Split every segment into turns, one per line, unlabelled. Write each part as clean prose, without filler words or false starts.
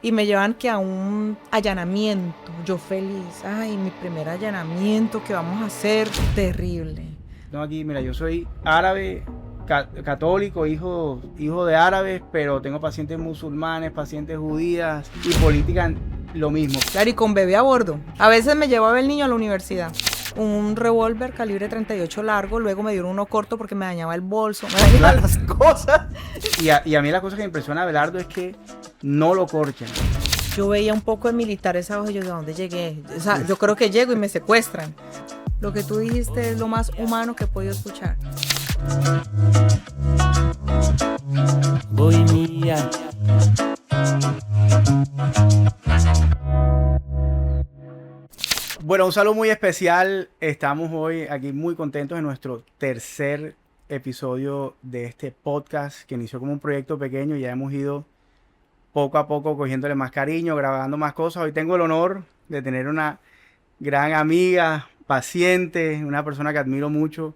y me llevan que a un allanamiento. Yo feliz, ay, mi primer allanamiento que vamos a hacer, terrible.
No, aquí, mira, yo soy árabe, católico, hijo de árabes, pero tengo pacientes musulmanes, pacientes judías y política lo mismo.
Claro, y con bebé a bordo. A veces me llevaba el niño a la universidad. Un revólver calibre 38 largo, luego me dieron uno corto porque me dañaba el bolso, me dañaban las cosas.
Y a mí la cosa que me impresiona a Abelardo es que no lo corchan.
Yo veía un poco de militares abajo y yo, ¿de dónde llegué? O sea, yo creo que llego y me secuestran. Lo que tú dijiste es lo más humano que he podido escuchar.
Voy mía.
Bueno, un saludo muy especial. Estamos hoy aquí muy contentos en nuestro tercer episodio de este podcast que inició como un proyecto pequeño. Ya hemos ido poco a poco cogiéndole más cariño, grabando más cosas. Hoy tengo el honor de tener una gran amiga, paciente, una persona que admiro mucho.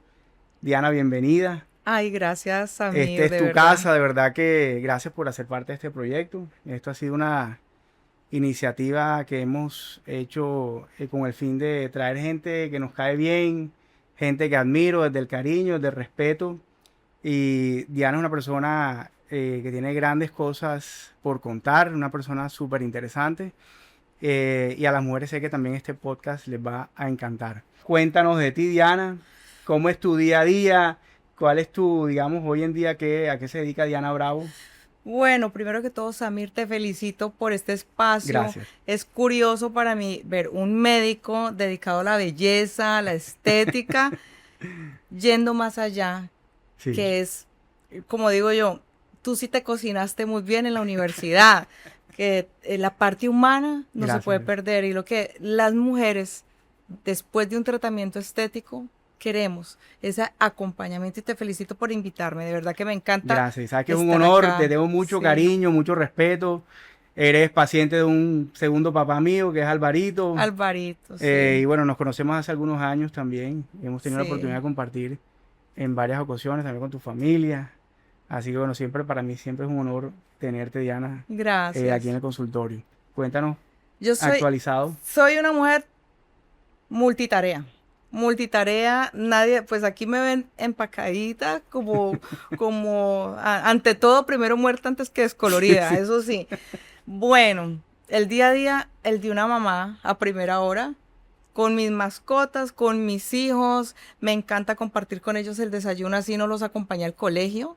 Diana, bienvenida.
Ay, gracias a mí,
Este es
de
tu
verdad.
casa, de verdad que gracias por hacer parte de este proyecto. Esto ha sido una iniciativa que hemos hecho con el fin de traer gente que nos cae bien, gente que admiro desde el cariño, desde el respeto. Y Diana es una persona que tiene grandes cosas por contar, una persona súper interesante. Y a las mujeres sé que también este podcast les va a encantar. Cuéntanos de ti, Diana. ¿Cómo es tu día a día? ¿Cuál es tu, digamos, hoy en día, a qué se dedica Diana Bravo?
Bueno, primero que todo, Samir, te felicito por este espacio.
Gracias.
Es curioso para mí ver un médico dedicado a la belleza, a la estética, yendo más allá,
Sí.
que es, como digo yo, tú sí te cocinaste muy bien en la universidad, que la parte humana no se
Gracias.
puede perder y lo que las mujeres, después de un tratamiento estético, queremos ese acompañamiento y te felicito por invitarme, de verdad que me encanta.
Gracias. Sabes que es un
estar
honor,
acá.
te debo mucho
Sí.
cariño, mucho respeto. Eres paciente de un segundo papá mío, que es Alvarito.
Alvarito, sí.
Y bueno, nos conocemos hace algunos años también. Hemos tenido la
Sí.
oportunidad de compartir en varias ocasiones, también con tu familia. Así que bueno, siempre para mí siempre es un honor tenerte, Diana,
Gracias.
aquí en el consultorio. Cuéntanos,
Yo
actualizado.
soy una mujer multitarea. Multitarea, nadie, pues aquí me ven empacadita, ante todo, primero muerta antes que descolorida,
Sí, sí.
eso sí. Bueno, el día a día, el de una mamá a primera hora, con mis mascotas, con mis hijos, me encanta compartir con ellos el desayuno, así no los acompañé al colegio,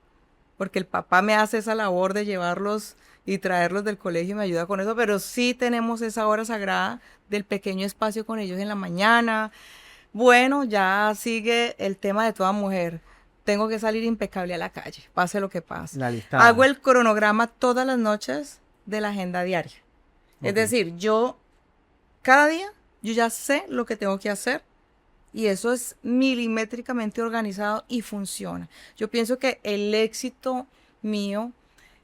porque el papá me hace esa labor de llevarlos y traerlos del colegio y me ayuda con eso, pero sí tenemos esa hora sagrada del pequeño espacio con ellos en la mañana. Bueno, ya sigue el tema de toda mujer. Tengo que salir impecable a la calle, pase lo que pase.
La listada.
Hago el cronograma todas las noches de la agenda diaria. Es
Ok.
decir, cada día, yo ya sé lo que tengo que hacer y eso es milimétricamente organizado y funciona. Yo pienso que el éxito mío,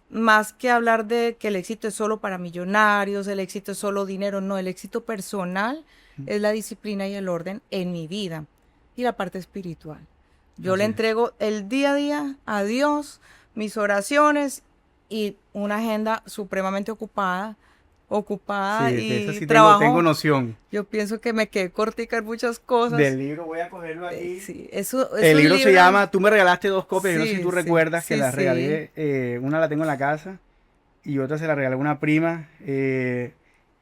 más que hablar de que el éxito es solo para millonarios, el éxito es solo dinero, no, el éxito personal es la disciplina y el orden en mi vida y la parte espiritual. Yo
Así
le
es.
entrego el día a día a Dios, mis oraciones y una agenda supremamente ocupada
Sí, de eso
y
sí
trabajo.
tengo noción.
Yo pienso que me quedé cortica en muchas cosas.
Del libro voy a cogerlo aquí.
Sí, eso, es
El
un
libro se llama, tú me regalaste 2 copias, yo no sé si
Sí,
tú
sí,
recuerdas que
sí,
las
sí.
regalé, una la tengo en la casa y otra se la regalé a una prima.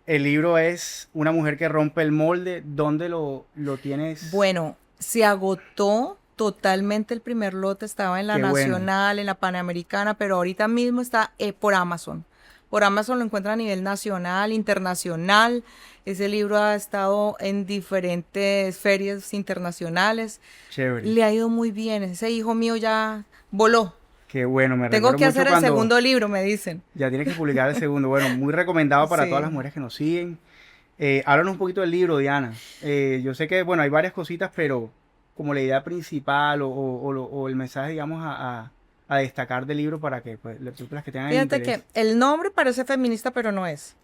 El libro es Una mujer que rompe el molde. ¿Dónde lo tienes?
Bueno, se agotó totalmente el primer lote, estaba en la
Qué bueno.
Nacional, en la Panamericana, pero ahorita mismo está por Amazon. Por Amazon lo encuentra a nivel nacional, internacional. Ese libro ha estado en diferentes ferias internacionales.
Chévere.
Le ha ido muy bien. Ese hijo mío ya voló.
Qué bueno, me
Tengo
recuerdo
que
mucho
hacer el
cuando
segundo libro, me dicen.
ya tienes que publicar el segundo. Bueno, muy recomendado para
Sí.
todas las mujeres que nos siguen. Háblanos un poquito del libro, Diana. Yo sé que, bueno, hay varias cositas, pero como la idea principal o el mensaje, digamos, a destacar del libro para que pues, las personas que tengan
Fíjate
interés.
que el nombre parece feminista, pero no es.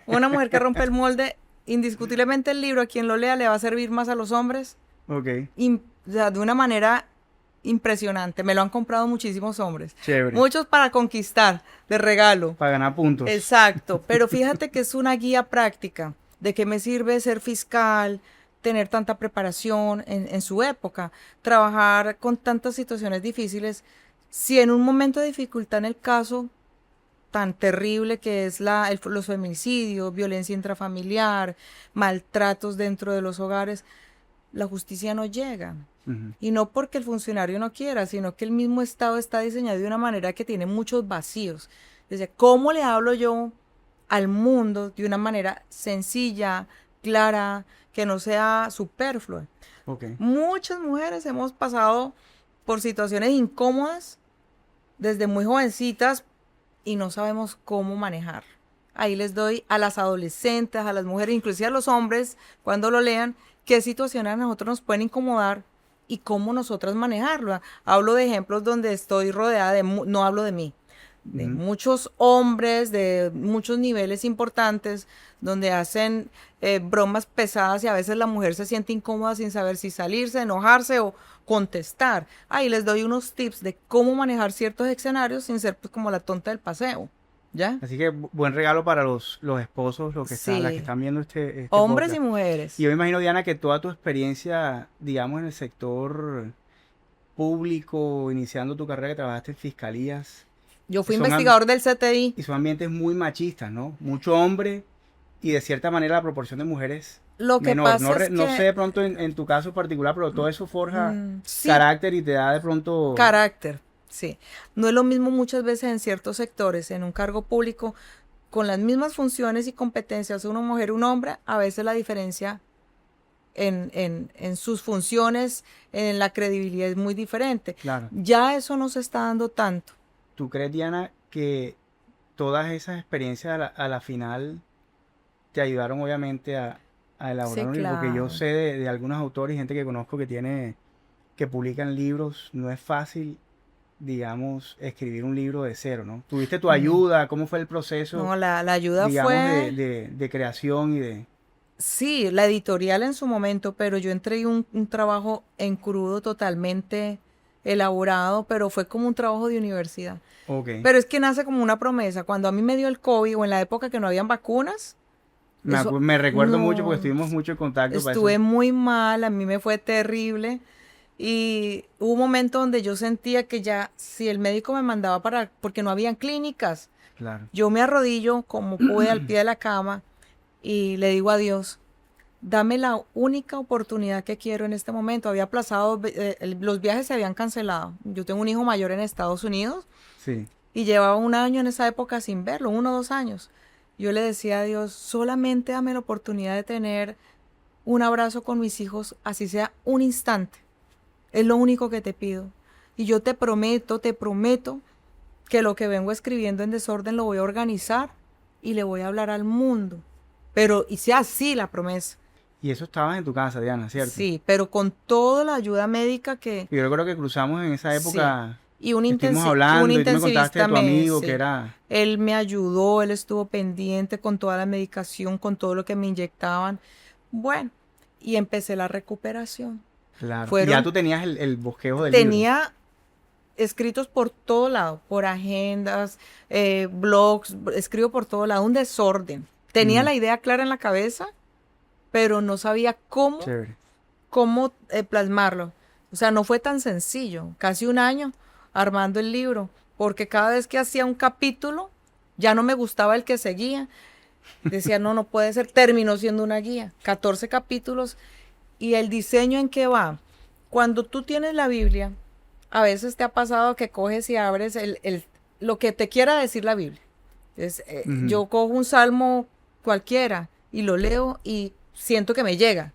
Una mujer que rompe el molde, indiscutiblemente el libro, a quien lo lea, le va a servir más a los hombres
Ok.
o sea, de una manera impresionante. Me lo han comprado muchísimos hombres.
Chévere.
Muchos para conquistar, de regalo.
Para ganar puntos.
Exacto, pero fíjate que es una guía práctica de qué me sirve ser fiscal, tener tanta preparación en su época, trabajar con tantas situaciones difíciles. Si en un momento de dificultad en el caso tan terrible que es los feminicidios, violencia intrafamiliar, maltratos dentro de los hogares, la justicia no llega.
Ujú.
Y no porque el funcionario no quiera, sino que el mismo Estado está diseñado de una manera que tiene muchos vacíos. Desde ¿cómo le hablo yo al mundo de una manera sencilla, clara, que no sea superflua?
Ok.
Muchas mujeres hemos pasado por situaciones incómodas desde muy jovencitas y no sabemos cómo manejar. Ahí les doy a las adolescentes, a las mujeres, inclusive a los hombres, cuando lo lean, qué situaciones a nosotros nos pueden incomodar y cómo nosotras manejarlo. Hablo de ejemplos donde estoy rodeada de, no hablo de mí, de
Ujú.
muchos hombres, de muchos niveles importantes, donde hacen bromas pesadas y a veces la mujer se siente incómoda sin saber si salirse, enojarse o contestar. Ahí les doy unos tips de cómo manejar ciertos escenarios sin ser pues como la tonta del paseo, ¿ya?
Así que buen regalo para los esposos, los que están, las que
Sí,
están viendo este
hombres y
podcast.
mujeres.
Y yo me imagino, Diana, que toda tu experiencia, digamos, en el sector público, iniciando tu carrera que trabajaste en fiscalías,
Yo fui
son
investigador del CTI.
y son ambientes muy machistas, ¿no? Mucho hombre y de cierta manera la proporción de mujeres
Lo que
menor.
pasa es
No
que
sé de pronto en tu caso particular, pero todo eso forja
sí,
carácter y te da de pronto...
carácter, sí. No es lo mismo muchas veces en ciertos sectores, en un cargo público, con las mismas funciones y competencias, una mujer, un hombre, a veces la diferencia en sus funciones, en la credibilidad es muy diferente.
Claro.
Ya eso no se está dando tanto.
¿Tú crees, Diana, que todas esas experiencias a la final te ayudaron obviamente a elaborar
Sí,
un libro? Porque yo
claro.
sé de algunos autores y gente que conozco que publican libros, no es fácil, digamos, escribir un libro de cero, ¿no? ¿Tuviste tu ayuda? ¿Cómo fue el proceso,
No, la ayuda
digamos,
fue,
de creación y de...
sí, la editorial en su momento, pero yo entregué un trabajo en crudo totalmente elaborado, pero fue como un trabajo de universidad.
Ok.
Pero es que nace como una promesa. Cuando a mí me dio el COVID o en la época que no habían vacunas, eso,
Me recuerdo mucho porque
no,
estuvimos mucho en contacto para eso.
estuve muy mal, a mí me fue terrible. Y hubo un momento donde yo sentía que ya, si el médico me mandaba porque no habían clínicas,
Claro.
yo me arrodillo como pude al pie de la cama y le digo a Dios, dame la única oportunidad que quiero en este momento. Había aplazado, los viajes se habían cancelado. Yo tengo un hijo mayor en Estados Unidos
Sí.
y llevaba un año en esa época sin verlo, 1 o 2 años. Yo le decía a Dios, solamente dame la oportunidad de tener un abrazo con mis hijos, así sea un instante. Es lo único que te pido. Y yo te prometo que lo que vengo escribiendo en desorden lo voy a organizar y le voy a hablar al mundo. Pero hice así la promesa.
Y eso estabas en tu casa, Diana, ¿cierto?
Sí, pero con toda la ayuda médica que...
Y yo creo que cruzamos en esa
Sí.
época,
Y un
estuvimos hablando y tú me contaste de
intensivista
tu amigo
sí.
que era...
Él me ayudó, él estuvo pendiente con toda la medicación, con todo lo que me inyectaban. Bueno, y empecé la recuperación.
Claro. Y
Fueron,
ya tú tenías el bosquejo del libro.
tenía escritos por todo lado, por agendas, blogs, escribo por todo lado, un desorden. Tenía
Mm.
la idea clara en la cabeza, pero no sabía
Chévere.
cómo plasmarlo. O sea, no fue tan sencillo. Casi un año armando el libro, porque cada vez que hacía un capítulo, ya no me gustaba el que seguía. Decía, no, no puede ser. Terminó siendo una guía. 14 capítulos. ¿Y el diseño en qué va? Cuando tú tienes la Biblia, a veces te ha pasado que coges y abres lo que te quiera decir la Biblia. Entonces,
Ujú.
yo cojo un salmo cualquiera y lo leo y siento que me llega.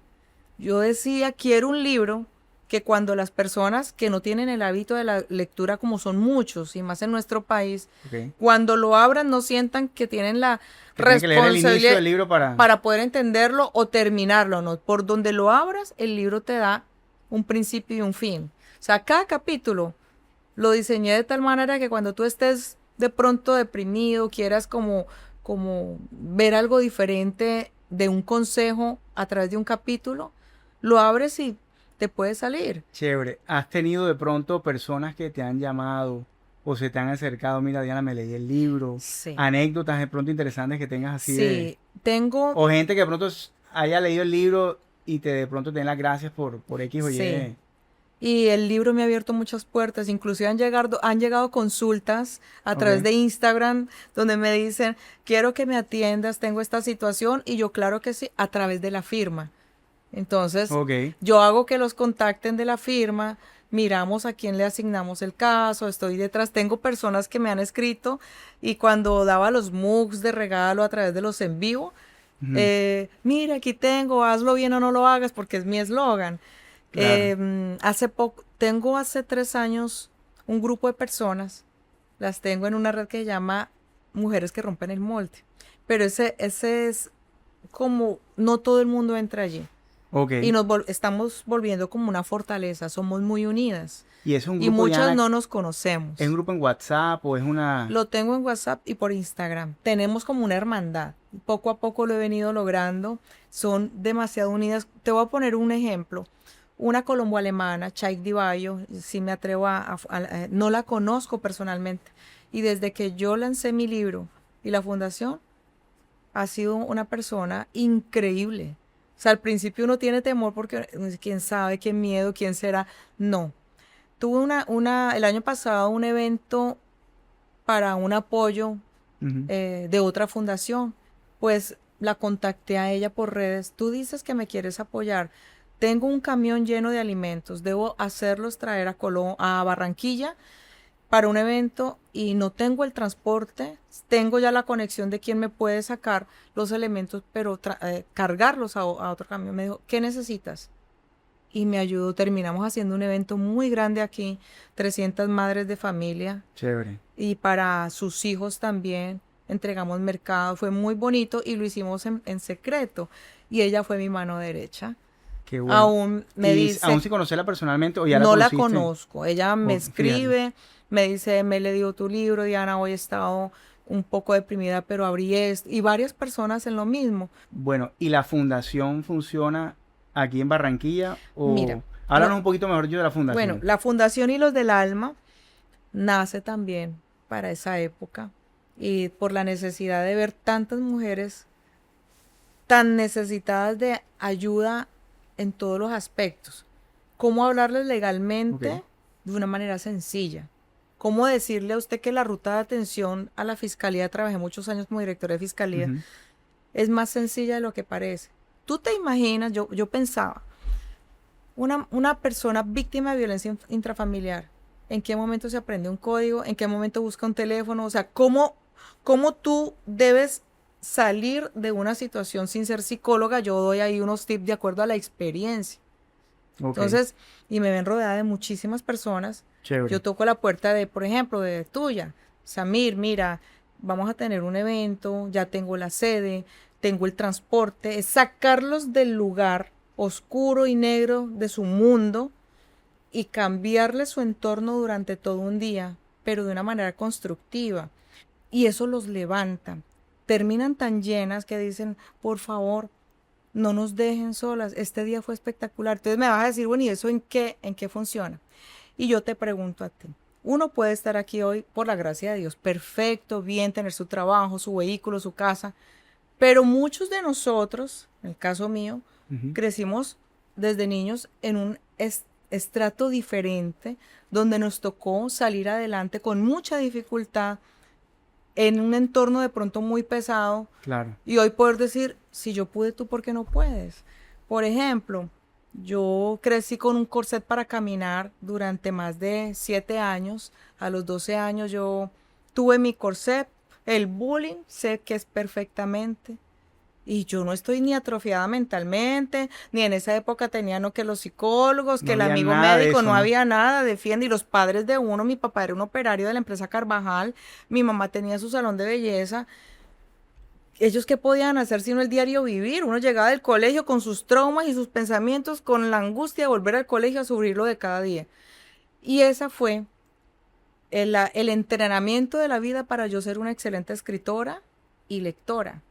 Yo decía, quiero un libro que cuando las personas que no tienen el hábito de la lectura, como son muchos, y más en nuestro país,
Ok.
cuando lo abran no sientan que tienen la
Que tienes que leer el inicio
responsabilidad
del libro para...
para poder entenderlo o terminarlo, ¿no? Por donde lo abras, el libro te da un principio y un fin. O sea, cada capítulo lo diseñé de tal manera que cuando tú estés de pronto deprimido, quieras como ver algo diferente de un consejo a través de un capítulo, lo abres y te puede salir.
Chévere. ¿Has tenido de pronto personas que te han llamado o se te han acercado? Mira, Diana, me leí el libro.
Sí.
Anécdotas de pronto interesantes que tengas así de...
Sí, tengo,
O gente que de pronto haya leído el libro y te de pronto te den las gracias por X o
sí.
Y.
Y el libro me ha abierto muchas puertas, inclusive han llegado consultas a través
Ok.
de Instagram donde me dicen, quiero que me atiendas, tengo esta situación, y yo claro que sí, a través de la firma. Entonces,
Ok.
yo hago que los contacten de la firma, miramos a quién le asignamos el caso, estoy detrás, tengo personas que me han escrito y cuando daba los MOOCs de regalo a través de los en vivo,
Ujú.
mira, aquí tengo, hazlo bien o no lo hagas porque es mi eslogan.
Claro.
Hace 3 años un grupo de personas, las tengo en una red que se llama Mujeres que Rompen el Molde, pero ese es como, no todo el mundo entra allí
Ok.
y estamos volviendo como una fortaleza, somos muy unidas
¿Y es un
y
grupo,
muchas
Diana,
no nos
es un
conocemos.
grupo en WhatsApp o es una...
Lo tengo en WhatsApp y por Instagram. Tenemos como una hermandad. Poco a poco lo he venido logrando. Son demasiado unidas. Te voy a poner un ejemplo. Una colombo-alemana, Chaik Dibayo, si me atrevo no la conozco personalmente. Y desde que yo lancé mi libro y la fundación, ha sido una persona increíble. O sea, al principio uno tiene temor porque quién sabe, qué miedo, quién será. No. Tuve el año pasado un evento para un apoyo
Ujú.
de otra fundación. Pues la contacté a ella por redes. Tú dices que me quieres apoyar. Tengo un camión lleno de alimentos. Debo hacerlos traer a Barranquilla para un evento y no tengo el transporte. Tengo ya la conexión de quién me puede sacar los elementos, pero cargarlos a otro camión. Me dijo, ¿qué necesitas? Y me ayudó. Terminamos haciendo un evento muy grande aquí, 300 madres de familia
Chévere.
y para sus hijos también. Entregamos mercado, fue muy bonito y lo hicimos en secreto. Y ella fue mi mano derecha.
Qué bueno.
Aún me
¿Y aún
dice,
si conoces personalmente o ya la
no la
conociste?
conozco. Ella me
Fíjate.
escribe, me dice, me le dio tu libro, Diana, hoy he estado un poco deprimida, pero abrí esto. Y varias personas en lo mismo.
Bueno, ¿y la fundación funciona aquí en Barranquilla
Mira,
o... Háblanos un poquito mejor yo de la
bueno,
fundación.
la Fundación Hilos del Alma nace también para esa época y por la necesidad de ver tantas mujeres tan necesitadas de ayuda en todos los aspectos. Cómo hablarles
Ok.
legalmente de una manera sencilla. Cómo decirle a usted que la ruta de atención a la fiscalía, trabajé muchos años como directora de fiscalía,
Ujú.
es más sencilla de lo que parece. Tú te imaginas, yo pensaba, una persona víctima de violencia intrafamiliar, ¿en qué momento se aprende un código? ¿En qué momento busca un teléfono? O sea, ¿cómo tú debes salir de una situación sin ser psicóloga? Yo doy ahí unos tips de acuerdo a la experiencia.
Ok.
Entonces, y me ven rodeada de muchísimas personas. Yo
Chévere.
toco la puerta de, por ejemplo, de tuya. Samir, mira, vamos a tener un evento, ya tengo la sede, tengo el transporte, es sacarlos del lugar oscuro y negro de su mundo y cambiarle su entorno durante todo un día, pero de una manera constructiva. Y eso los levanta. Terminan tan llenas que dicen, por favor, no nos dejen solas, este día fue espectacular. Entonces me vas a decir, bueno, ¿y eso en qué funciona? Y yo te pregunto a ti, uno puede estar aquí hoy por la gracia de Dios, perfecto, bien, tener su trabajo, su vehículo, su casa, pero muchos de nosotros, en el caso mío,
Ujú.
crecimos desde niños en un estrato diferente, donde nos tocó salir adelante con mucha dificultad, en un entorno de pronto muy pesado,
Claro.
y hoy poder decir, si yo pude, tú, ¿por qué no puedes? Por ejemplo, yo crecí con un corset para caminar durante más de 7 años. A los 12 años yo tuve mi corset. El bullying sé que es perfectamente. Y yo no estoy ni atrofiada mentalmente, ni en esa época tenían no que los psicólogos,
No
que el
había
amigo
nada de
médico,
eso,
no
¿no?
había nada, defiende. Y los padres de uno, mi papá era un operario de la empresa Carvajal, mi mamá tenía su salón de belleza. Ellos qué podían hacer sino el diario vivir. Uno llegaba del colegio con sus traumas y sus pensamientos, con la angustia de volver al colegio a sufrirlo de cada día. Y esa fue el entrenamiento de la vida para yo ser una excelente escritora y lectora,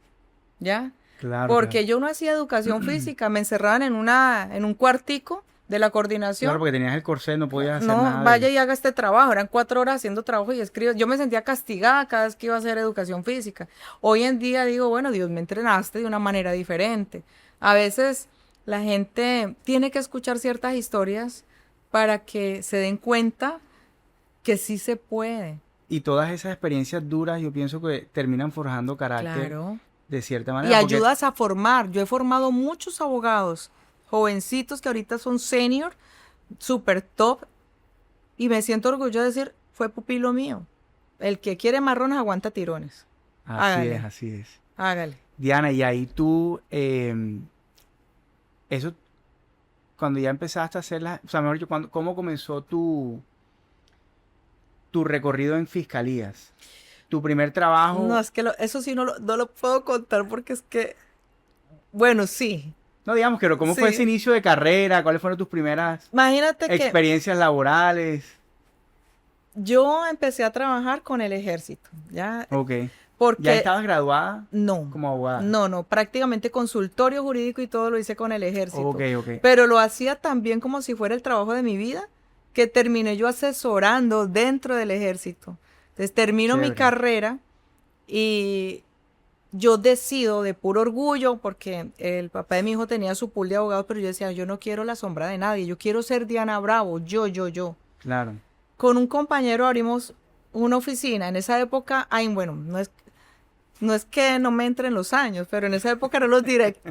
¿ya?
Claro, claro.
Porque yo no hacía educación física, me encerraban en un cuartico de la coordinación.
Claro, porque tenías el corset, no podías hacer
No,
nada.
vaya y haga este trabajo. Eran 4 horas haciendo trabajo y escribo. Yo me sentía castigada cada vez que iba a hacer educación física. Hoy en día digo, bueno, Dios, me entrenaste de una manera diferente. A veces la gente tiene que escuchar ciertas historias para que se den cuenta que sí se puede.
Y todas esas experiencias duras, yo pienso que terminan forjando carácter
Claro.
de cierta
Y
manera. Porque,
ayudas a formar. Yo he formado muchos abogados, jovencitos que ahorita son senior, super top, y me siento orgulloso de decir, fue pupilo mío. El que quiere marrones aguanta tirones.
así
Hágale.
es, así es.
Hágale.
Diana, y ahí tú, eso, cuando ya empezaste a hacerlas, o sea, mejor dicho, ¿cómo comenzó tu recorrido en fiscalías? Tu primer trabajo,
No, es que eso sí no lo puedo contar porque es que, bueno, sí.
no digamos, pero ¿cómo fue ese
Sí.
inicio de carrera? ¿Cuáles fueron tus primeras
Imagínate que
experiencias laborales?
yo empecé a trabajar con el ejército, ¿ya?
Ok.
Porque
¿Ya estabas graduada
no,
como abogada?
no, prácticamente consultorio jurídico y todo lo hice con el ejército.
Ok, ok.
Pero lo hacía también como si fuera el trabajo de mi vida, que terminé yo asesorando dentro del ejército. Entonces termino mi
Chévere.
carrera y yo decido de puro orgullo, porque el papá de mi hijo tenía su pool de abogados, pero yo decía, yo no quiero la sombra de nadie, yo quiero ser Diana Bravo, yo.
Claro.
Con un compañero abrimos una oficina. En esa época, ay, bueno, no es que no me entren los años, pero en esa época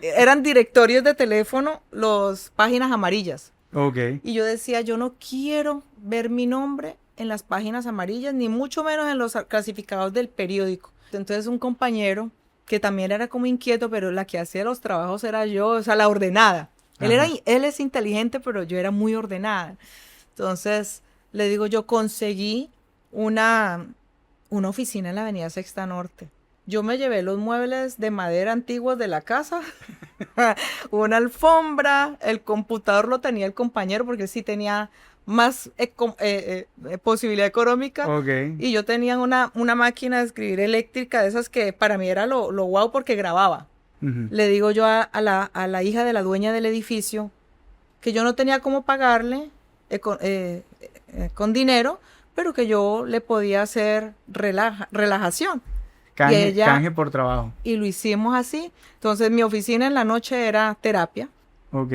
eran directorios de teléfono, las páginas amarillas.
Ok.
Y yo decía, yo no quiero ver mi nombre en las páginas amarillas, ni mucho menos en los clasificados del periódico. Entonces un compañero que también era como inquieto, pero la que hacía los trabajos era yo, o sea, la ordenada.
Ajá.
Él es inteligente, pero yo era muy ordenada. Entonces, le digo, yo conseguí una oficina en la Avenida Sexta Norte. Yo me llevé los muebles de madera antiguos de la casa, una alfombra, el computador lo tenía el compañero porque él sí tenía más posibilidad económica.
Ok.
Y yo tenía una máquina de escribir eléctrica de esas que para mí era lo guau porque grababa.
Ujú.
Le digo yo a la hija de la dueña del edificio que yo no tenía cómo pagarle con dinero, pero que yo le podía hacer relajación. Y ella,
Canje por trabajo.
y lo hicimos así. Entonces mi oficina en la noche era terapia
Ok.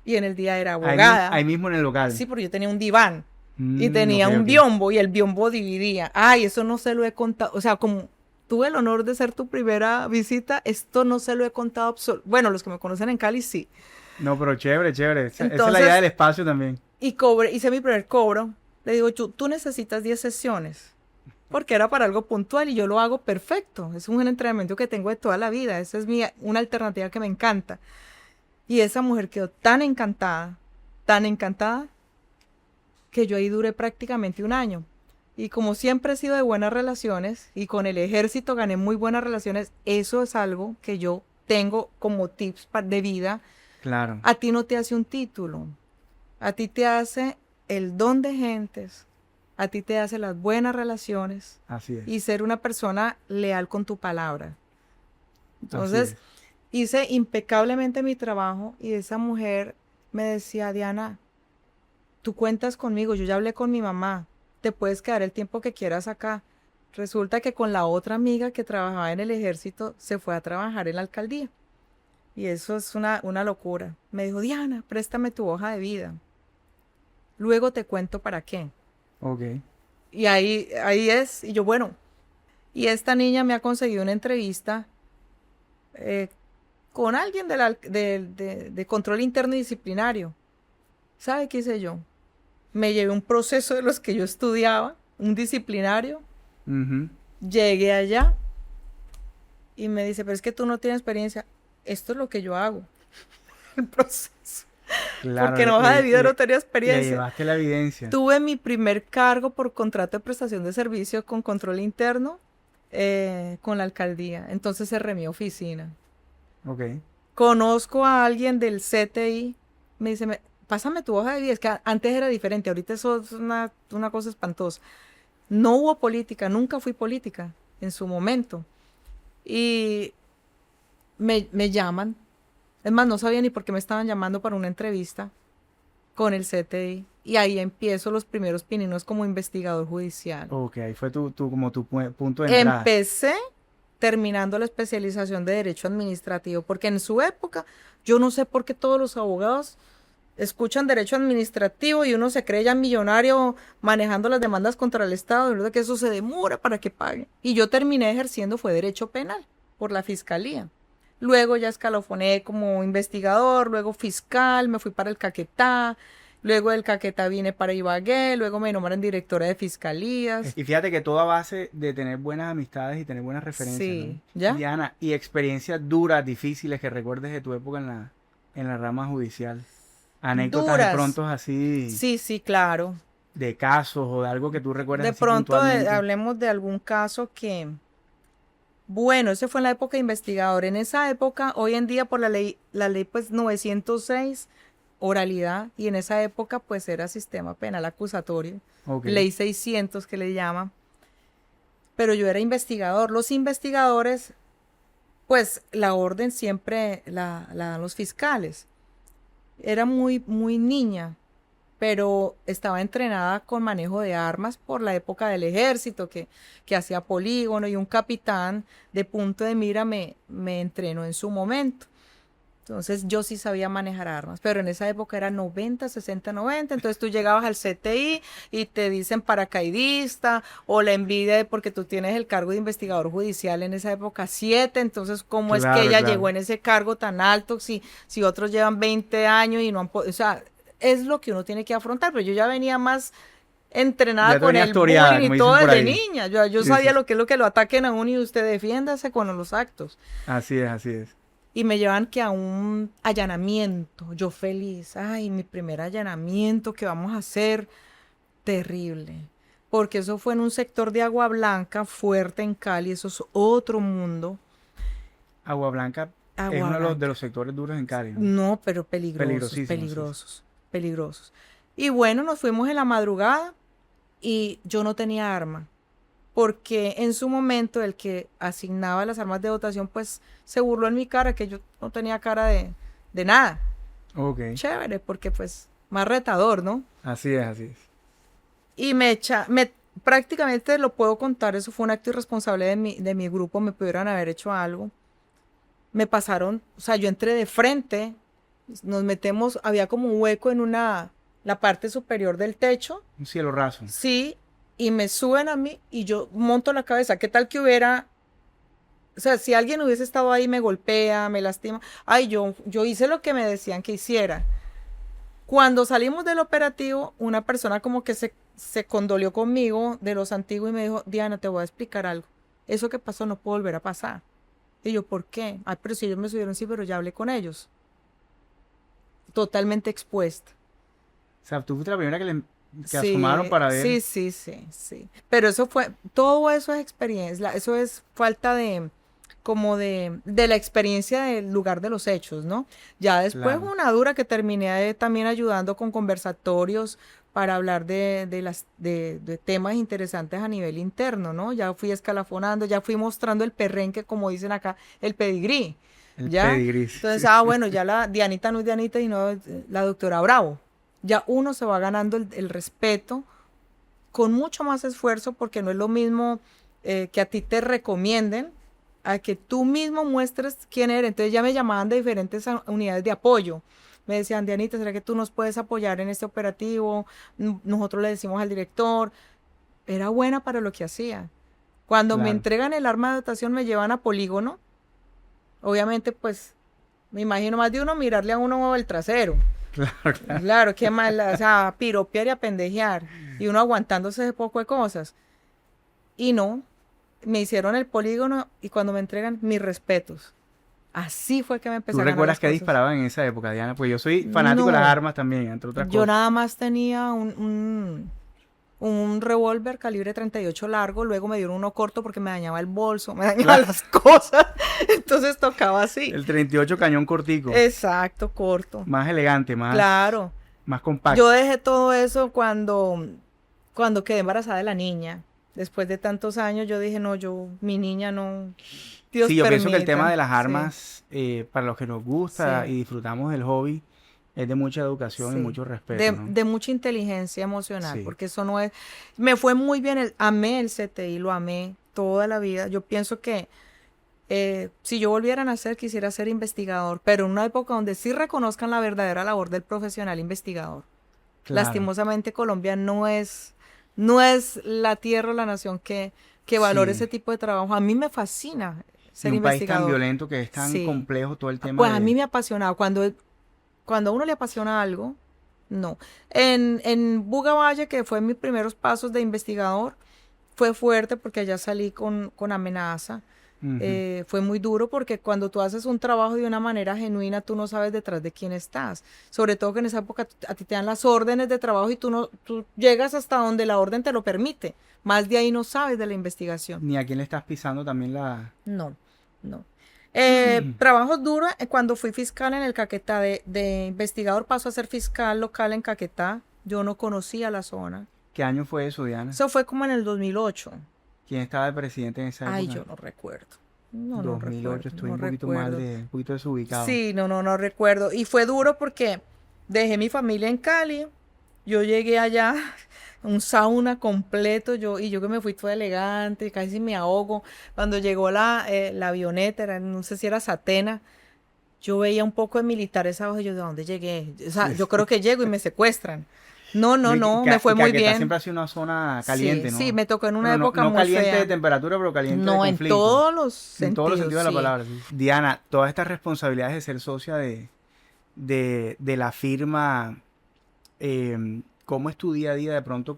y en el día era
Ahí,
abogada.
ahí mismo en el local.
Sí, porque yo tenía un diván y
Mm,
tenía
ok,
un
ok.
biombo y el biombo dividía. Ay, eso no se lo he contado. O sea, como tuve el honor de ser tu primera visita, esto no se lo he contado. Bueno, los que me conocen en Cali sí.
No, pero chévere, chévere. Esa es la
Entonces-
idea del espacio también.
Y hice mi primer cobro. Le digo, tú necesitas 10 sesiones. Porque era para algo puntual y yo lo hago perfecto. Es un entrenamiento que tengo de toda la vida. Esa es una alternativa que me encanta. Y esa mujer quedó tan encantada, que yo ahí duré prácticamente un año. Y como siempre he sido de buenas relaciones y con el ejército gané muy buenas relaciones, eso es algo que yo tengo como tips de vida.
Claro.
A ti no te hace un título, a ti te hace el don de gentes, a ti te hace las buenas relaciones
Así es.
y ser una persona leal con tu palabra.
Así
Entonces,
es.
hice impecablemente mi trabajo y esa mujer me decía, Diana, tú cuentas conmigo, yo ya hablé con mi mamá, te puedes quedar el tiempo que quieras acá. Resulta que con la otra amiga que trabajaba en el ejército se fue a trabajar en la alcaldía. Y eso es una locura. Me dijo, Diana, préstame tu hoja de vida. Luego te cuento para qué.
Ok.
Y ahí es, y yo, bueno, y esta niña me ha conseguido una entrevista con alguien de control interno y disciplinario. ¿Sabe qué hice yo? Me llevé un proceso de los que yo estudiaba, un disciplinario,
Ujú.
llegué allá y me dice, pero es que tú no tienes experiencia. Esto es lo que yo hago, el proceso.
Claro,
Porque en hoja de vida no tenía
le
experiencia.
llevaste la evidencia.
Tuve mi primer cargo por contrato de prestación de servicio con control interno con la alcaldía. Entonces cerré mi oficina.
Ok.
Conozco a alguien del CTI, me dice, pásame tu hoja de vida. Es que antes era diferente, ahorita eso es una cosa espantosa. No hubo política, nunca fui política en su momento. Y me llaman. Es más, no sabía ni por qué me estaban llamando para una entrevista. con el CTI. Y ahí empiezo los primeros pininos como investigador judicial.
Ok, ahí fue como tu punto de entrada.
Empecé terminando la especialización de Derecho Administrativo, porque en su época, yo no sé por qué todos los abogados escuchan Derecho Administrativo y uno se cree ya millonario manejando las demandas contra el Estado, de verdad que eso se demora para que paguen. Y yo terminé ejerciendo fue Derecho Penal por la Fiscalía. Luego ya escalofoné como investigador, luego fiscal, me fui para el Caquetá, luego del Caquetá vine para Ibagué, luego me nombraron directora de fiscalías.
Y fíjate que todo a base de tener buenas amistades y tener buenas referencias,
Sí,
¿no?
¿ya?
Diana, y experiencias duras, difíciles que recuerdes de tu época en la rama judicial. Anécdotas de
Duras.
pronto así,
Sí, sí, claro.
de casos o de algo que tú recuerdas
De
así
pronto
puntualmente.
hablemos de algún caso que, bueno, ese fue en la época de investigador. En esa época, hoy en día por la ley pues 906, oralidad, y en esa época pues era sistema penal acusatorio,
Ok.
ley 600 que le llaman. Pero yo era investigador. Los investigadores, pues la orden siempre la dan los fiscales. Era muy, muy niña, pero estaba entrenada con manejo de armas por la época del ejército, que hacía polígono, y un capitán de punto de mira me entrenó en su momento. Entonces yo sí sabía manejar armas, pero en esa época era 90, 60, 90, entonces tú llegabas al CTI y te dicen paracaidista o la envidia de porque tú tienes el cargo de investigador judicial en esa época 7, entonces cómo es que
Claro,
ella
claro.
llegó en ese cargo tan alto si otros llevan 20 años y no han podido, o sea, es lo que uno tiene que afrontar, pero yo ya venía más entrenada
Ya te
con
venías
el
toreada,
bullying
como
y
dicen
todo
por
desde
ahí.
niña, yo
Sí,
sabía
sí.
lo que es lo que lo ataquen a uno y usted defiéndase con los actos.
Así es, así es.
Y me llevan que a un allanamiento, yo feliz, ay, mi primer allanamiento que vamos a hacer, terrible, porque eso fue en un sector de Agua Blanca, fuerte en Cali, eso es otro mundo,
Agua Blanca es
Agua
uno de
Blanca.
los sectores duros en Cali, ¿no?
No, pero peligrosos,
Peligrosísimo, sí.
peligrosos, peligrosos. Y bueno, nos fuimos en la madrugada y yo no tenía arma, porque en su momento el que asignaba las armas de dotación, pues se burló en mi cara, que yo no tenía cara de nada.
Ok.
Chévere, porque pues más retador, ¿no?
Así es, así es.
Y prácticamente lo puedo contar, eso fue un acto irresponsable de mi grupo, me pudieran haber hecho algo. Me pasaron, o sea, yo entré de frente, nos metemos, había como un hueco en la parte superior del techo,
Un cielo raso.
sí, y me suben a mí y yo monto la cabeza. ¿Qué tal que hubiera, o sea, si alguien hubiese estado ahí, me golpea, me lastima? Ay, yo hice lo que me decían que hiciera. Cuando salimos del operativo, una persona como que se condolió conmigo de los antiguos y me dijo, Diana, te voy a explicar algo. Eso que pasó no puede volver a pasar. Y yo, ¿por qué? Ay, pero si ellos me subieron, sí, pero ya hablé con ellos. Totalmente expuesta.
O sea, tú fuiste la primera que
Sí,
asomaron para ver.
sí. Pero eso fue, todo eso es experiencia, eso es falta de la experiencia del lugar de los hechos, ¿no? Ya después
Claro.
una dura que terminé también ayudando con conversatorios para hablar de temas interesantes a nivel interno, ¿no? Ya fui escalafonando, ya fui mostrando el perrenque, como dicen acá, el pedigrí,
El
¿ya?
pedigrí.
Entonces,
Sí.
bueno, ya la Dianita no es Dianita y no la doctora Bravo. Ya uno se va ganando el respeto con mucho más esfuerzo porque no es lo mismo que a ti te recomienden a que tú mismo muestres quién eres. Entonces ya me llamaban de diferentes unidades de apoyo. Me decían, Dianita, ¿será que tú nos puedes apoyar en este operativo? Nosotros le decimos al director. Era buena para lo que hacía. Cuando me
Claro.
entregan el arma de dotación me llevan a polígono. Obviamente, pues, me imagino más de uno mirarle a uno el trasero.
Claro, claro.
Claro, qué mal, o sea, a piropear y a pendejear. Y uno aguantándose ese poco de cosas. Y no, me hicieron el polígono y cuando me entregan, mis respetos. Así fue que me empecé
¿Tú
a ganar
recuerdas
las
que
cosas.
disparaban en esa época, Diana? Pues yo soy fanático de las
No.
armas también, entre otras
Yo
cosas.
nada más tenía un revólver calibre 38 largo, luego me dieron uno corto porque me dañaba el bolso, me dañaba
Claro.
las cosas. Entonces tocaba así.
El 38 cañón cortico.
Exacto, corto.
Más elegante,
Claro.
más compacto.
Yo dejé todo eso cuando quedé embarazada de la niña. Después de tantos años, yo dije, no, mi niña no. Dios
Sí, yo pienso que el
permita.
tema de las
Sí.
armas, para los que nos gusta
Sí.
y disfrutamos del hobby, Es de mucha educación y
Sí.
mucho respeto, ¿no?
De mucha inteligencia emocional,
Sí.
porque eso no es... Me fue muy bien, amé el CTI, lo amé toda la vida. Yo pienso que si yo volviera a nacer, quisiera ser investigador, pero en una época donde sí reconozcan la verdadera labor del profesional investigador.
Claro.
Lastimosamente Colombia no es la tierra o la nación que valore
Sí.
ese tipo de trabajo. A mí me fascina
Y
ser
un país tan
investigador.
violento que es tan
Sí.
complejo todo el tema
Pues a
de...
mí me ha apasionado. Cuando a uno le apasiona algo, no. En Buga Valle, que fue mis primeros pasos de investigador, fue fuerte porque allá salí con amenaza.
Ujú.
Fue muy duro porque cuando tú haces un trabajo de una manera genuina, tú no sabes detrás de quién estás. Sobre todo que en esa época a ti te dan las órdenes de trabajo y tú llegas hasta donde la orden te lo permite. Más de ahí no sabes de la investigación.
Ni a quién le estás pisando también la...
No, no. Trabajos duros, cuando fui fiscal en el Caquetá, de investigador paso a ser fiscal local en Caquetá. Yo no conocía la zona.
¿Qué año fue eso, Diana?
Eso fue como en el 2008.
¿Quién estaba de presidente en esa
Ay,
época?
yo no recuerdo. No
2008,
recuerdo,
estoy
no
un poquito mal
recuerdo.
un poquito desubicado.
Sí, no recuerdo. Y fue duro porque dejé mi familia en Cali. Yo llegué allá, un sauna completo, yo que me fui toda elegante, casi me ahogo. Cuando llegó la avioneta, no sé si era Satena, yo veía un poco de militares abajo y yo, ¿de dónde llegué? O sea,
Sí,
yo
sí.
creo que llego y me secuestran. No,
Y
me fue muy
Caquetá
bien.
siempre ha sido una zona
Sí,
caliente, ¿no?
sí, me tocó en una
Bueno,
época
no
muy
caliente de
fea.
temperatura, pero caliente de
No, en
conflicto.
todos los
En todos los sentidos de la
sí.
palabra. Sí. Diana, todas estas responsabilidades de ser socia de la firma, ¿cómo es tu día a día de pronto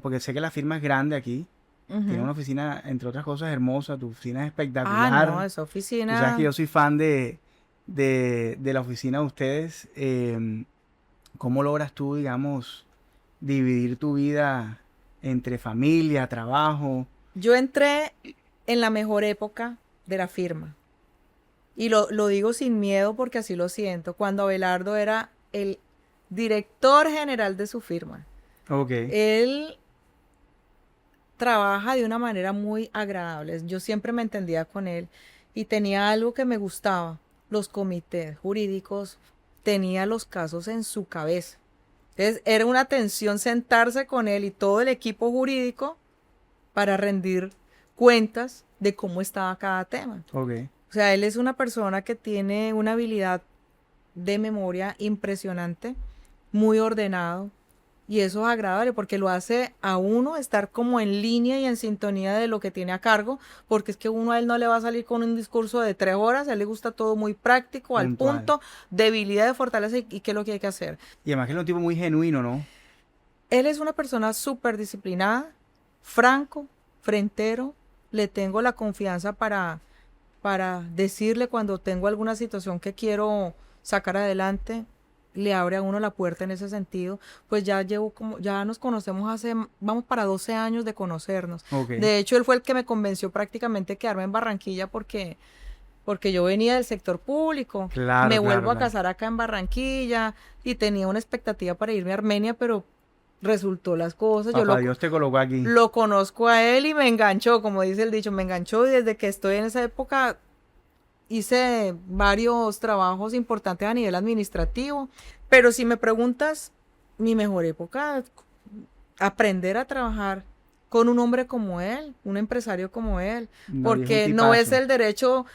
porque sé que la firma es grande aquí, tiene
Ujú.
una oficina, entre otras cosas, hermosa, tu oficina es
Ah,
espectacular.
no, esa
Tú sabes que
oficina.
yo soy fan de la oficina de ustedes. ¿Cómo logras tú, digamos, dividir tu vida entre familia, trabajo?
Yo entré en la mejor época de la firma. Y lo digo sin miedo porque así lo siento. Cuando Abelardo era el director general de su firma.
Ok.
Él trabaja de una manera muy agradable. Yo siempre me entendía con él y tenía algo que me gustaba. Los comités jurídicos, tenía los casos en su cabeza. Entonces era una tensión sentarse con él y todo el equipo jurídico para rendir cuentas de cómo estaba cada tema.
Ok.
O sea, él es una persona que tiene una habilidad de memoria impresionante, muy ordenado, y eso es agradable porque lo hace a uno estar como en línea y en sintonía de lo que tiene a cargo, porque es que uno a él no le va a salir con un discurso de 3 horas, a él le gusta todo muy práctico, al
Puntual.
punto, debilidad, de fortaleza y qué es lo que hay que hacer.
Y además que es un tipo muy genuino, ¿no?
Él es una persona súper disciplinada, franco, frentero, le tengo la confianza para decirle cuando tengo alguna situación que quiero sacar adelante, le abre a uno la puerta en ese sentido. Pues ya nos conocemos vamos para 12 años de conocernos.
Ok.
De hecho, él fue el que me convenció prácticamente de quedarme en Barranquilla porque yo venía del sector público.
Claro,
Me
claro,
vuelvo a
claro.
casar acá en Barranquilla y tenía una expectativa para irme a Armenia, pero resultó las cosas. Yo
Papá Dios te colocó aquí.
lo conozco a él y me enganchó, como dice el dicho, me enganchó y desde que estoy en esa época hice varios trabajos importantes a nivel administrativo. Pero si me preguntas, mi mejor época, aprender a trabajar con un hombre como él, un empresario como él,
No, y es un
porque no es
tipazo.
el derecho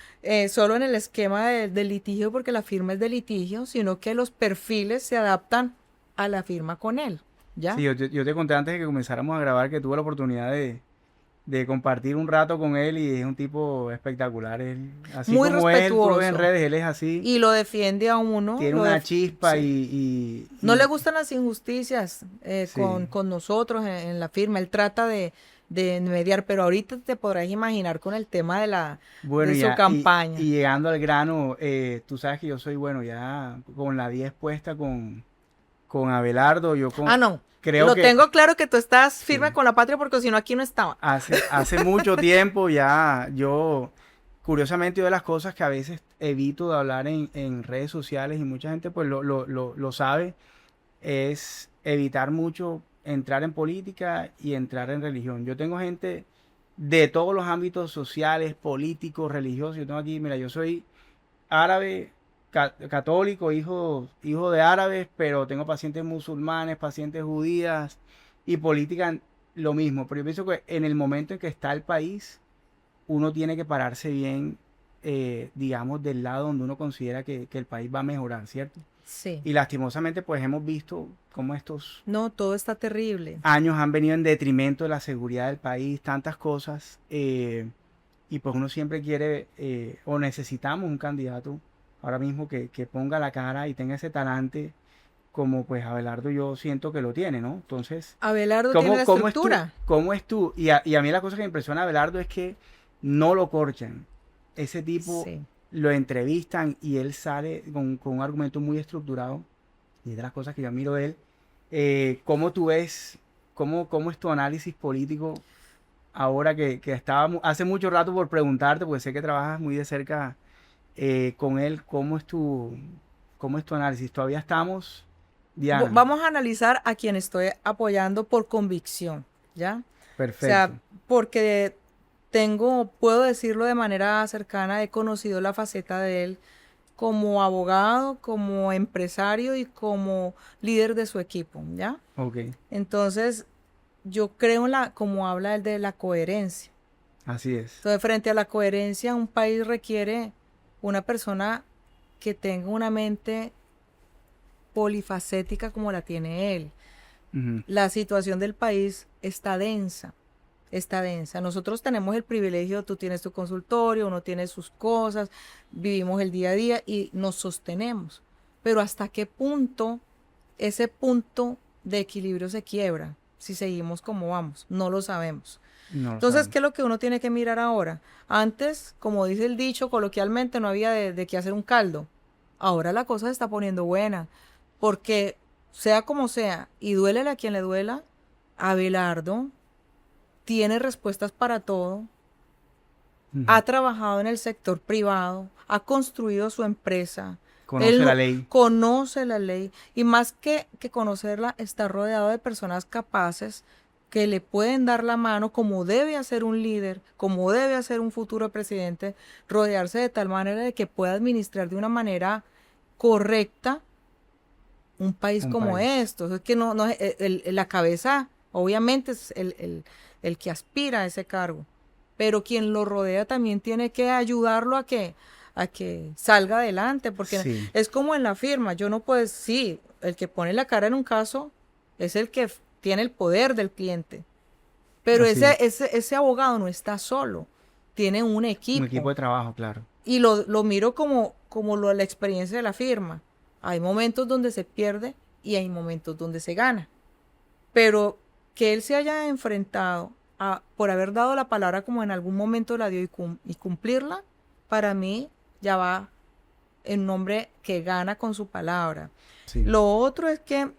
solo en el esquema del litigio, porque la firma es de litigio, sino que los perfiles se adaptan a la firma con él, ¿ya?
Sí, yo te conté antes de que comenzáramos a grabar que tuve la oportunidad de compartir un rato con él y es un tipo espectacular. Él, así
Muy
como él, tú lo ves en
respetuoso
redes, él es así.
y lo defiende a uno.
Tiene una chispa
Sí.
y
No le gustan las injusticias
Sí.
con nosotros en la firma. Él trata de mediar, pero ahorita te podrás imaginar con el tema
Bueno,
de su campaña.
y llegando al grano, tú sabes que yo soy, bueno, ya con la 10 puesta con Abelardo,
No.
creo
Lo
que
tengo claro que tú estás firme
sí,
con la patria porque si no aquí no estaba.
hace mucho tiempo ya curiosamente, una de las cosas que a veces evito de hablar en redes sociales y mucha gente pues lo sabe, es evitar mucho entrar en política y entrar en religión. Yo tengo gente de todos los ámbitos sociales, políticos, religiosos. Yo tengo aquí, mira, yo soy árabe, católico, hijo de árabes, pero tengo pacientes musulmanes, pacientes judías y política lo mismo. Pero yo pienso que en el momento en que está el país, uno tiene que pararse bien, digamos, del lado donde uno considera que el país va a mejorar, ¿cierto?
Sí.
Y lastimosamente, pues hemos visto cómo estos
No, todo está terrible.
años han venido en detrimento de la seguridad del país, tantas cosas, y pues uno siempre quiere, o necesitamos un candidato ahora mismo que ponga la cara y tenga ese talante, como pues Abelardo yo siento que lo tiene, ¿no? Entonces,
Abelardo tiene la
cómo es tú?
estructura.
¿Cómo es tú? Y a mí la cosa que me impresiona a Abelardo es que no lo corchan. Ese tipo
Sí.
lo entrevistan y él sale con un argumento muy estructurado. Y es de las cosas que yo admiro de él. ¿Cómo tú ves, cómo es tu análisis político ahora que estaba hace mucho rato por preguntarte, porque sé que trabajas muy de cerca con él? ¿Cómo es tu análisis? Todavía estamos, Diana.
Vamos a analizar a quien estoy apoyando por convicción, ¿ya? O
Perfecto.
sea, porque puedo decirlo de manera cercana, he conocido la faceta de él como abogado, como empresario y como líder de su equipo, ¿ya?
Ok,
Entonces, yo creo como habla él de la coherencia.
así es.
Entonces, frente a la coherencia, un país requiere una persona que tenga una mente polifacética como la tiene él.
Ujú.
La situación del país está densa, está densa. Nosotros tenemos el privilegio, tú tienes tu consultorio, uno tiene sus cosas, vivimos el día a día y nos sostenemos. Pero ¿hasta qué punto ese punto de equilibrio se quiebra si seguimos como vamos? No lo sabemos.
No lo
Entonces,
sabemos.
¿qué es lo que uno tiene que mirar ahora? Antes, como dice el dicho, coloquialmente no había de qué hacer un caldo. Ahora la cosa se está poniendo buena, porque sea como sea, y duélele a quien le duela, Abelardo tiene respuestas para todo,
Ujú.
ha trabajado en el sector privado, ha construido su empresa.
Conoce la ley.
Conoce la ley y más que conocerla, está rodeado de personas capaces que le pueden dar la mano como debe hacer un líder, como debe hacer un futuro presidente, rodearse de tal manera de que pueda administrar de una manera correcta un país
Un
como
país.
esto. Es que no es la cabeza, obviamente, es el que aspira a ese cargo, pero quien lo rodea también tiene que ayudarlo a que salga adelante, porque
Sí.
es como en la firma. Yo no puedo, sí, el que pone la cara en un caso es el que tiene el poder del cliente, pero
Así es.
ese abogado no está solo, tiene un
Un
equipo.
equipo de trabajo, claro.
Y lo miro como la experiencia de la firma. Hay momentos donde se pierde y hay momentos donde se gana. Pero que él se haya enfrentado por haber dado la palabra como en algún momento la dio y cumplirla, para mí ya va en nombre que gana con su palabra.
Sí.
Lo otro es que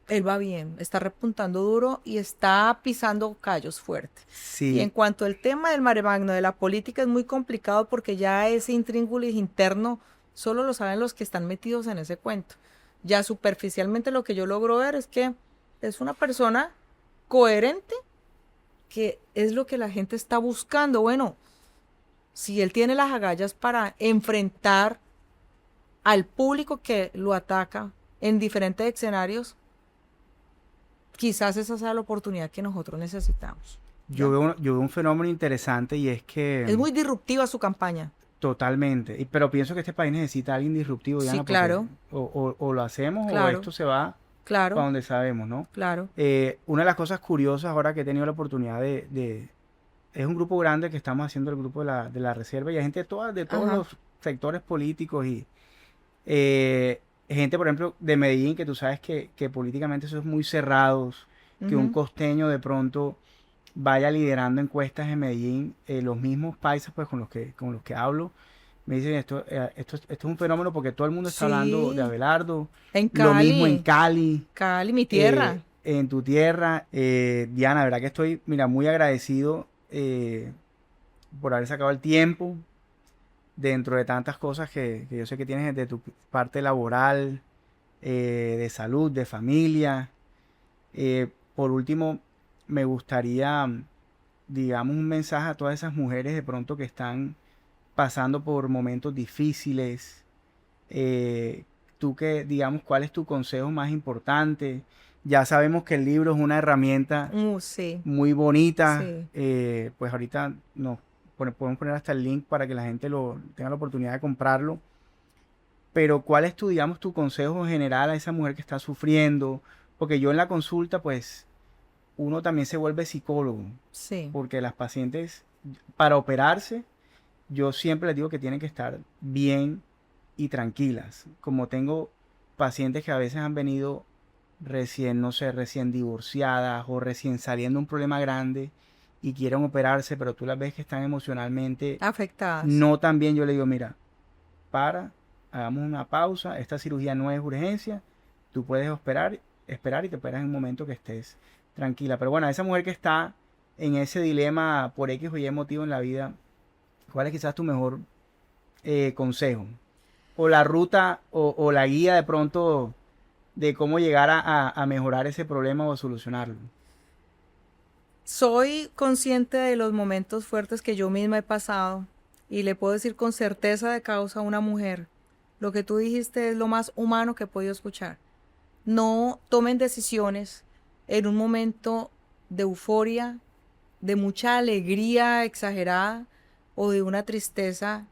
él va bien, está repuntando duro y está pisando callos fuertes. Y en
Sí.
cuanto al tema del mare magno, de la política, es muy complicado porque ya ese intríngulis interno solo lo saben los que están metidos en ese cuento. Ya superficialmente lo que yo logro ver es que es una persona coherente, que es lo que la gente está buscando. Bueno, si él tiene las agallas para enfrentar al público que lo ataca en diferentes escenarios, quizás esa sea la oportunidad que nosotros necesitamos. ¿Ya?
Yo veo un fenómeno interesante y es que
Es muy disruptiva su campaña.
totalmente, pero pienso que este país necesita a alguien disruptivo,
Sí,
Diana, porque
claro,
o lo hacemos o
claro,
esto se va para
claro,
donde sabemos, ¿no?
claro.
Una de las cosas curiosas ahora que he tenido la oportunidad es un grupo grande que estamos haciendo, el grupo de la reserva, y hay gente de todos
Ajá.
los sectores políticos y gente, por ejemplo, de Medellín, que tú sabes que políticamente son muy cerrados, que un
Ujú.
costeño de pronto vaya liderando encuestas en Medellín, los mismos paisas pues con los que hablo, me dicen esto es un fenómeno porque todo el mundo está hablando de
Sí,
Abelardo,
en
lo mismo en
Cali,
Cali,
Cali, mi tierra.
en tu tierra. Diana, la verdad que estoy, mira, muy agradecido por haber sacado el tiempo dentro de tantas cosas que yo sé que tienes de tu parte laboral, de salud, de familia. Por último, me gustaría, digamos, un mensaje a todas esas mujeres de pronto que están pasando por momentos difíciles, Tú que, digamos, ¿cuál es tu consejo más importante? Ya sabemos que el libro es una herramienta
Sí,
muy bonita.
sí.
Pues ahorita podemos poner hasta el link para que la gente tenga la oportunidad de comprarlo. Pero ¿cuál es digamos, tu consejo general a esa mujer que está sufriendo? Porque yo en la consulta, pues, uno también se vuelve psicólogo,
Sí.
porque las pacientes, para operarse, yo siempre les digo que tienen que estar bien y tranquilas. Como tengo pacientes que a veces han venido recién, no sé, recién divorciadas o recién saliendo de un problema grande y quieren operarse, pero tú las ves que están emocionalmente
Afectadas.
no tan bien, yo le digo, mira, hagamos una pausa, esta cirugía no es urgencia, tú puedes esperar y te operas en un momento que estés tranquila. Pero bueno, esa mujer que está en ese dilema por X o Y motivo en la vida, ¿cuál es quizás tu mejor consejo? O la ruta o la guía de pronto de cómo llegar a mejorar ese problema o solucionarlo.
Soy consciente de los momentos fuertes que yo misma he pasado y le puedo decir con certeza de causa a una mujer, lo que tú dijiste es lo más humano que he podido escuchar. No tomen decisiones en un momento de euforia, de mucha alegría exagerada o de una tristeza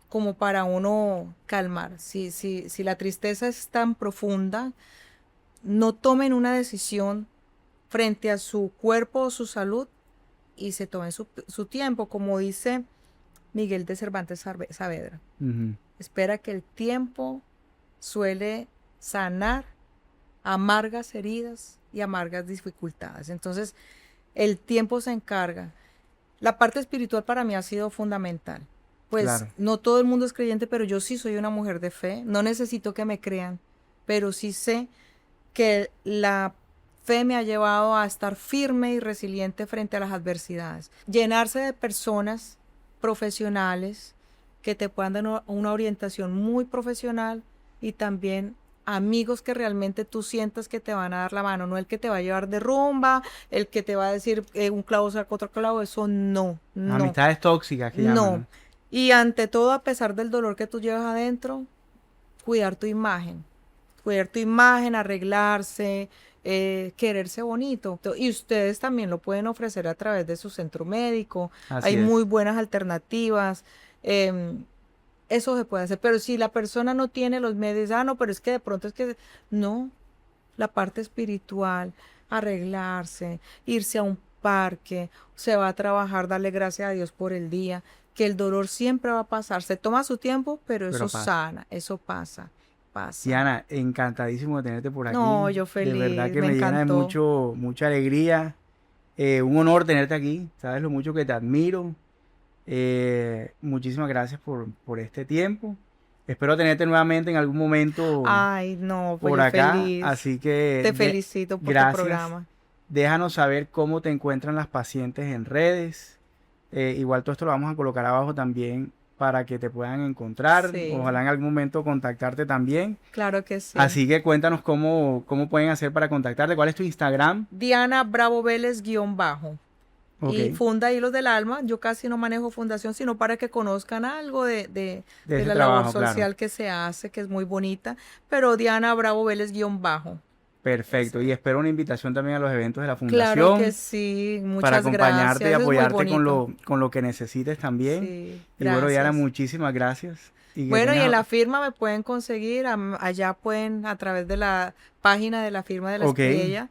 como para uno calmar. Si la tristeza es tan profunda, no tomen una decisión frente a su cuerpo o su salud y se tomen su tiempo, como dice Miguel de Cervantes Saavedra.
Ujú.
Espera que el tiempo suele sanar amargas heridas y amargas dificultades. Entonces, el tiempo se encarga. La parte espiritual para mí ha sido fundamental. Pues
Claro.
no todo el mundo es creyente, pero yo sí soy una mujer de fe. No necesito que me crean, pero sí sé que la fe me ha llevado a estar firme y resiliente frente a las adversidades. Llenarse de personas profesionales que te puedan dar una orientación muy profesional y también amigos que realmente tú sientas que te van a dar la mano, no el que te va a llevar de rumba, el que te va a decir un clavo saca otro clavo, eso no, no,
Amistades tóxicas que
no.
llaman, ¿no?
Y ante todo, a pesar del dolor que tú llevas adentro, cuidar tu imagen, arreglarse, quererse bonito. Y ustedes también lo pueden ofrecer a través de su centro médico.
Así
Hay
es.
muy buenas alternativas. Eso se puede hacer. Pero si la persona no tiene los medios, no, pero es que de pronto es que no. La parte espiritual, arreglarse, irse a un parque, se va a trabajar, darle gracias a Dios por el día, que el dolor siempre va a pasar. Se toma su tiempo, pero eso
pasa.
sana, eso pasa.
Diana, encantadísimo de tenerte por aquí.
No, yo
De verdad
feliz,
que
me
me llena de
encantó.
mucha alegría. Un honor tenerte aquí. Sabes lo mucho que te admiro. Muchísimas gracias por este tiempo. Espero tenerte nuevamente en algún momento
Ay, no, pues
por
yo
acá.
feliz.
Así que
Te felicito por tu
gracias.
programa.
Déjanos saber cómo te encuentran las pacientes en redes. Igual todo esto lo vamos a colocar abajo también para que te puedan encontrar.
Sí.
Ojalá en algún momento contactarte también.
Claro que sí.
Así que cuéntanos cómo pueden hacer para contactarte. ¿Cuál es tu Instagram?
Diana Bravo Vélez _.
Ok.
Y Funda Hilos del Alma. Yo casi no manejo fundación, sino para que conozcan algo de
ese
la
trabajo,
labor social
claro.
que se hace, que es muy bonita. Pero Diana Bravo Vélez _.
Perfecto. Y espero una invitación también a los eventos de la
Claro
fundación.
que sí. Muchas
Para acompañarte
gracias.
y
Es muy
apoyarte
bonito.
con lo que necesites también.
Sí,
Y bueno, Diana,
gracias.
muchísimas gracias. Y que
Bueno, y
tengas-
en la firma me pueden conseguir, allá pueden, a través de la página de la firma de la
Ok.
estrella,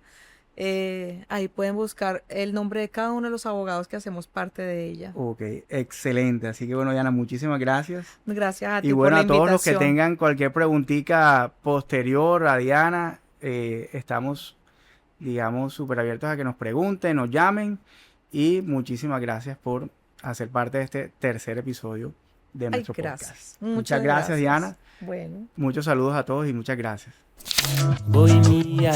ahí pueden buscar el nombre de cada uno de los abogados que hacemos parte de ella.
Ok, excelente. Así que bueno, Diana, muchísimas gracias.
Gracias a ti
Y
por
bueno,
la
a todos los que
invitación.
tengan cualquier preguntita posterior a Diana, estamos, digamos, súper abiertos a que nos pregunten, nos llamen. Y muchísimas gracias por hacer parte de este tercer episodio de
Ay,
nuestro
gracias.
podcast.
Muchas
gracias, Diana.
Bueno.
Muchos saludos a todos y muchas gracias.
Boy mía.